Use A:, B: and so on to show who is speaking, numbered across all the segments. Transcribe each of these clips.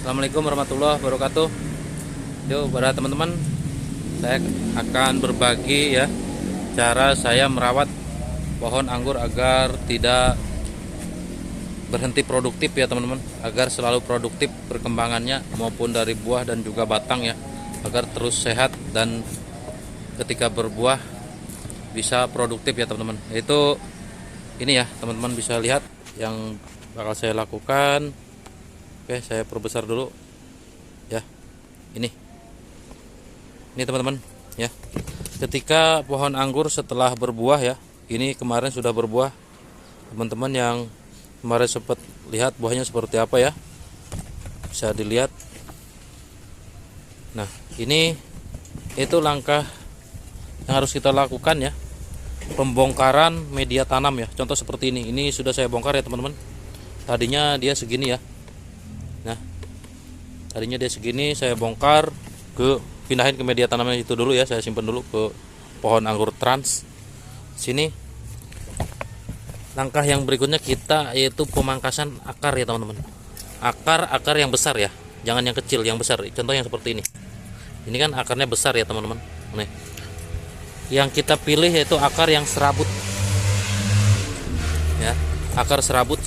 A: Assalamualaikum warahmatullahi wabarakatuh. Yuk, para teman-teman, saya akan berbagi ya cara saya merawat pohon anggur agar tidak berhenti produktif ya teman-teman, agar selalu produktif perkembangannya maupun dari buah dan juga batang ya, agar terus sehat dan ketika berbuah bisa produktif ya teman-teman. Itu ini ya teman-teman, bisa lihat yang bakal saya lakukan. Oke, saya perbesar dulu ya. Ini teman-teman ya. Ketika pohon anggur setelah berbuah ya, ini kemarin sudah berbuah. Teman-teman yang kemarin sempat lihat buahnya seperti apa ya, bisa dilihat. Nah, ini itu langkah yang harus kita lakukan ya. Pembongkaran media tanam ya. Contoh seperti ini. Ini sudah saya bongkar ya teman-teman. Tadinya dia segini ya. Nah, tadinya dia segini, saya bongkar, pindahin ke media tanamnya itu dulu ya, saya simpan dulu ke pohon anggur trans sini. Langkah yang berikutnya kita yaitu pemangkasan akar ya teman-teman. Akar yang besar ya, jangan yang kecil, yang besar. Contoh yang seperti ini. Ini kan akarnya besar ya teman-teman. Nih, yang kita pilih yaitu akar yang serabut ya, akar serabut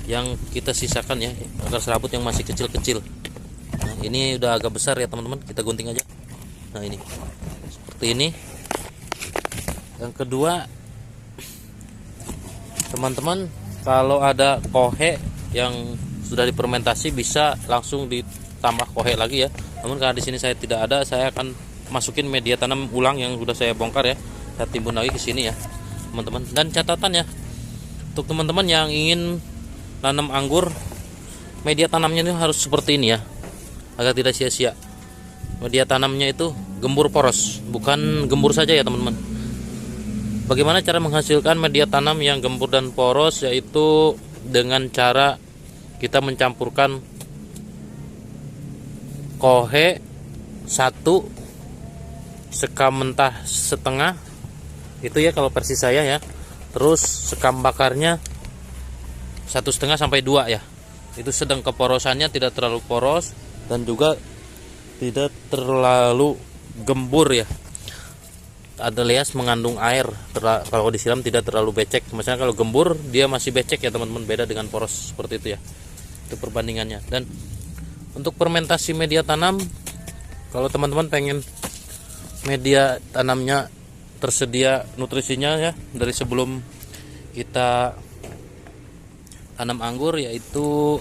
A: yang kita sisakan ya, akar serabut yang masih kecil-kecil. Nah, ini udah agak besar ya teman-teman, kita gunting aja. Nah, ini seperti ini. Yang kedua, teman-teman kalau ada kohe yang sudah difermentasi bisa langsung ditambah kohe lagi ya. Namun karena di sini saya tidak ada, saya akan masukin media tanam ulang yang sudah saya bongkar ya. Saya timbun lagi ke sini ya teman-teman. Dan catatan ya, untuk teman-teman yang ingin tanam anggur, media tanamnya ini harus seperti ini ya, agar tidak sia-sia. Media tanamnya itu gembur poros, bukan gembur saja ya teman-teman. Bagaimana cara menghasilkan media tanam yang gembur dan poros? Yaitu dengan cara kita mencampurkan kohe 1, sekam mentah setengah, itu ya kalau versi saya ya. Terus sekam bakarnya 1,5 sampai 2 ya. Itu sedang keporosannya tidak terlalu poros dan juga tidak terlalu gembur ya. Alias mengandung air. Kalau disiram tidak terlalu becek. Misalnya kalau gembur dia masih becek ya teman-teman, beda dengan poros seperti itu ya. Itu perbandingannya. Dan untuk fermentasi media tanam, kalau teman-teman pengen media tanamnya tersedia nutrisinya ya dari sebelum kita tanam anggur, yaitu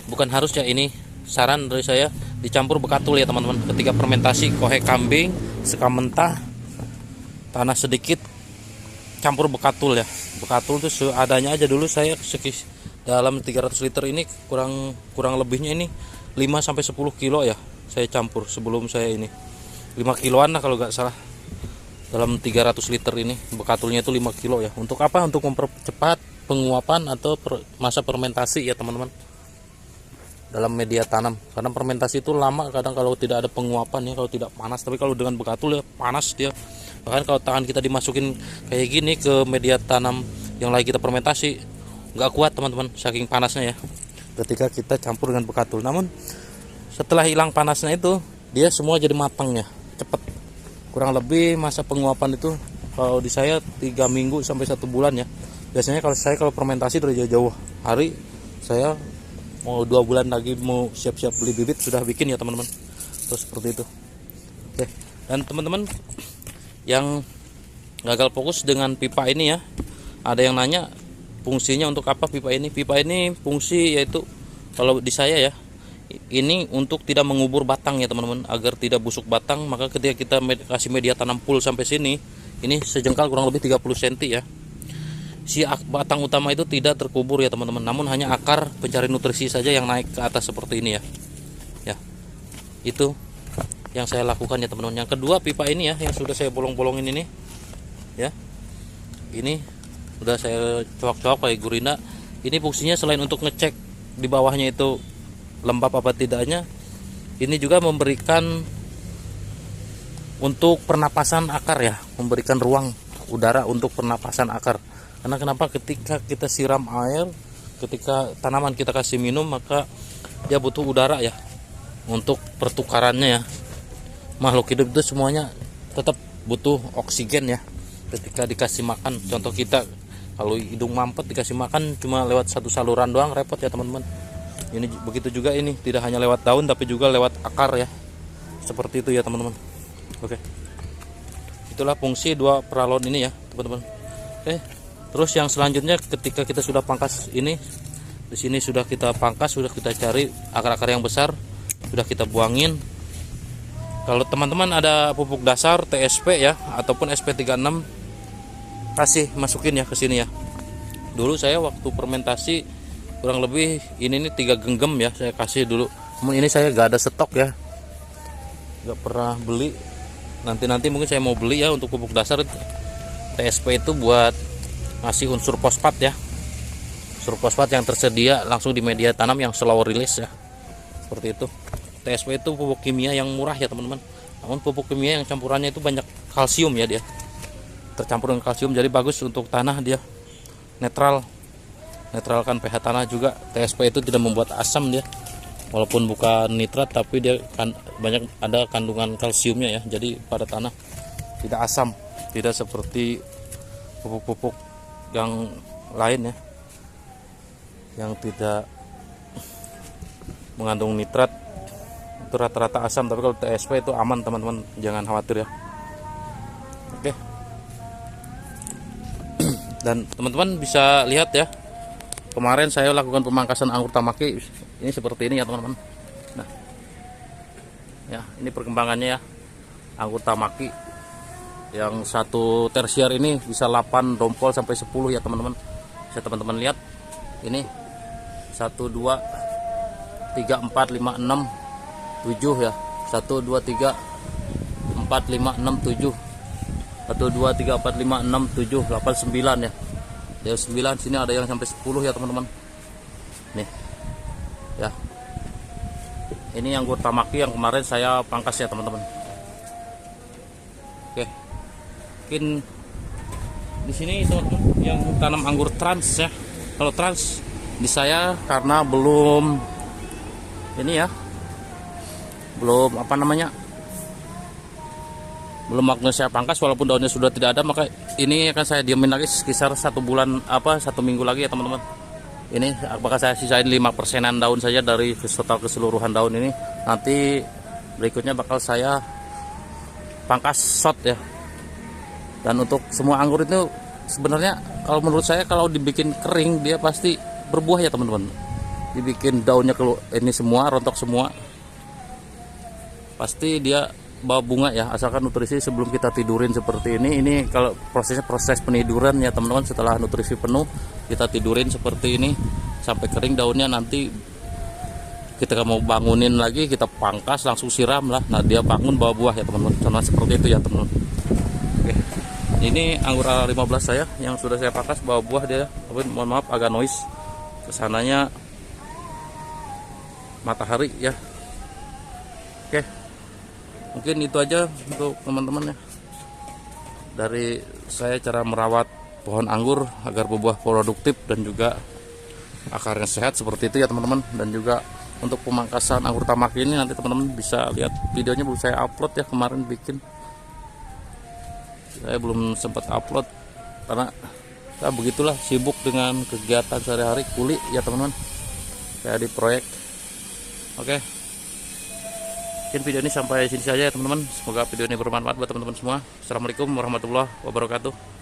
A: bukan harus ya, ini saran dari saya, dicampur bekatul ya teman-teman. Ketika fermentasi kohe kambing, sekam mentah, tanah sedikit, campur bekatul ya. Bekatul itu seadanya aja dulu. Saya dalam 300 liter ini kurang lebihnya ini 5 sampai 10 kilo ya saya campur sebelum saya ini. 5 kiloan lah kalau nggak salah. Dalam 300 liter ini bekatulnya itu 5 kilo ya. Untuk apa? Untuk mempercepat penguapan atau masa fermentasi ya teman-teman dalam media tanam. Karena fermentasi itu lama kadang kalau tidak ada penguapan ya, kalau tidak panas. Tapi kalau dengan bekatul ya panas dia. Bahkan kalau tangan kita dimasukin kayak gini ke media tanam yang lagi kita fermentasi, nggak kuat teman-teman, saking panasnya ya ketika kita campur dengan bekatul. Namun setelah hilang panasnya itu dia semua jadi matang ya, cepet. Kurang lebih masa penguapan itu kalau di saya 3 minggu sampai 1 bulan ya. Biasanya kalau fermentasi dari jauh-jauh hari, saya mau 2 bulan lagi mau siap-siap beli bibit sudah bikin ya teman-teman. Terus seperti itu. Oke. Dan teman-teman yang gagal fokus dengan pipa ini ya, ada yang nanya fungsinya untuk apa pipa ini. Pipa ini fungsi yaitu kalau di saya ya, ini untuk tidak mengubur batang ya teman-teman, agar tidak busuk batang. Maka ketika kita kasih media tanam full sampai sini, ini sejengkal kurang lebih 30 cm ya, si batang utama itu tidak terkubur ya teman-teman, namun hanya akar pencari nutrisi saja yang naik ke atas seperti ini ya. Ya, itu yang saya lakukan ya teman-teman. Yang kedua, pipa ini ya, yang sudah saya bolong-bolongin ini ya, ini sudah saya coak-coak pakai gurina. Ini fungsinya selain untuk ngecek di bawahnya itu lembab apa tidaknya, ini juga memberikan untuk pernapasan akar ya, memberikan ruang udara untuk pernapasan akar. Karena kenapa? Ketika kita siram air, ketika tanaman kita kasih minum, maka dia butuh udara ya untuk pertukarannya ya. Makhluk hidup itu semuanya tetap butuh oksigen ya ketika dikasih makan. Contoh kita kalau hidung mampet dikasih makan cuma lewat satu saluran doang, repot ya teman-teman. Ini begitu juga, ini tidak hanya lewat daun tapi juga lewat akar ya, seperti itu ya teman-teman. Oke, itulah fungsi dua peralon ini ya teman-teman. Oke, terus yang selanjutnya ketika kita sudah pangkas ini, di sini sudah kita pangkas, sudah kita cari akar-akar yang besar, sudah kita buangin. Kalau teman-teman ada pupuk dasar TSP ya ataupun SP36, kasih masukin ya ke sini ya. Dulu saya waktu fermentasi kurang lebih ini nih 3 genggam ya saya kasih dulu. Namun ini saya gak ada stok ya, gak pernah beli. Nanti mungkin saya mau beli ya untuk pupuk dasar. TSP itu buat ngasih unsur fosfat ya, unsur fosfat yang tersedia langsung di media tanam yang slow release ya, seperti itu. TSP itu pupuk kimia yang murah ya teman-teman. Namun pupuk kimia yang campurannya itu banyak kalsium ya, dia tercampur dengan kalsium, jadi bagus untuk tanah, dia netralkan pH tanah juga. TSP itu tidak membuat asam dia, walaupun bukan nitrat tapi dia banyak ada kandungan kalsiumnya ya, jadi pada tanah tidak asam, tidak seperti pupuk-pupuk yang lain ya yang tidak mengandung nitrat, itu rata-rata asam. Tapi kalau TSP itu aman teman-teman, jangan khawatir ya. Oke, dan teman-teman bisa lihat ya, kemarin saya lakukan pemangkasan anggur tamaki ini seperti ini ya teman-teman. Nah ya, ini perkembangannya ya, anggur tamaki yang satu tersier ini bisa 8 dompol sampai 10 ya teman-teman. Bisa teman-teman lihat ini 1 2 3 4 5 6 7 ya, 1 2 3 4 5 6 7, 1 2 3 4 5 6 7 8 9 ya. Ya 9, sini ada yang sampai 10 ya teman-teman. Nih ya, ini anggur tamaki yang kemarin saya pangkas ya teman-teman. Oke, mungkin di sini teman-teman yang tanam anggur trans ya. Kalau trans di saya karena belum ini ya, belum apa namanya, belum waktunya saya pangkas, walaupun daunnya sudah tidak ada, maka ini akan saya diamin lagi sekitar 1 bulan 1 minggu lagi ya teman-teman. Ini apakah saya sisain 5%-an daun saja dari total keseluruhan daun ini. Nanti berikutnya bakal saya pangkas shot ya. Dan untuk semua anggur itu sebenarnya kalau menurut saya kalau dibikin kering dia pasti berbuah ya teman-teman. Dibikin daunnya kalau ini semua rontok semua, pasti dia bawa bunga ya, asalkan nutrisi sebelum kita tidurin seperti ini. Ini kalau proses peniduran ya teman-teman, setelah nutrisi penuh kita tidurin seperti ini sampai kering daunnya. Nanti kita mau bangunin lagi, kita pangkas langsung siram lah, nah dia bangun bawa buah ya teman-teman. Sama seperti itu ya teman-teman. Oke, ini anggur A15 saya yang sudah saya pangkas bawa buah dia, tapi mohon maaf agak noise kesananya matahari ya. Oke, mungkin itu aja untuk teman-teman ya, dari saya cara merawat pohon anggur agar berbuah produktif dan juga akarnya sehat seperti itu ya teman-teman. Dan juga untuk pemangkasan anggur tamaki ini nanti teman-teman bisa lihat videonya, belum saya upload ya, kemarin bikin saya belum sempat upload karena ya begitulah, sibuk dengan kegiatan sehari-hari kuli ya teman-teman, saya di proyek. Oke, mungkin video ini sampai sini saja ya teman-teman. Semoga video ini bermanfaat buat teman-teman semua. Assalamualaikum warahmatullahi wabarakatuh.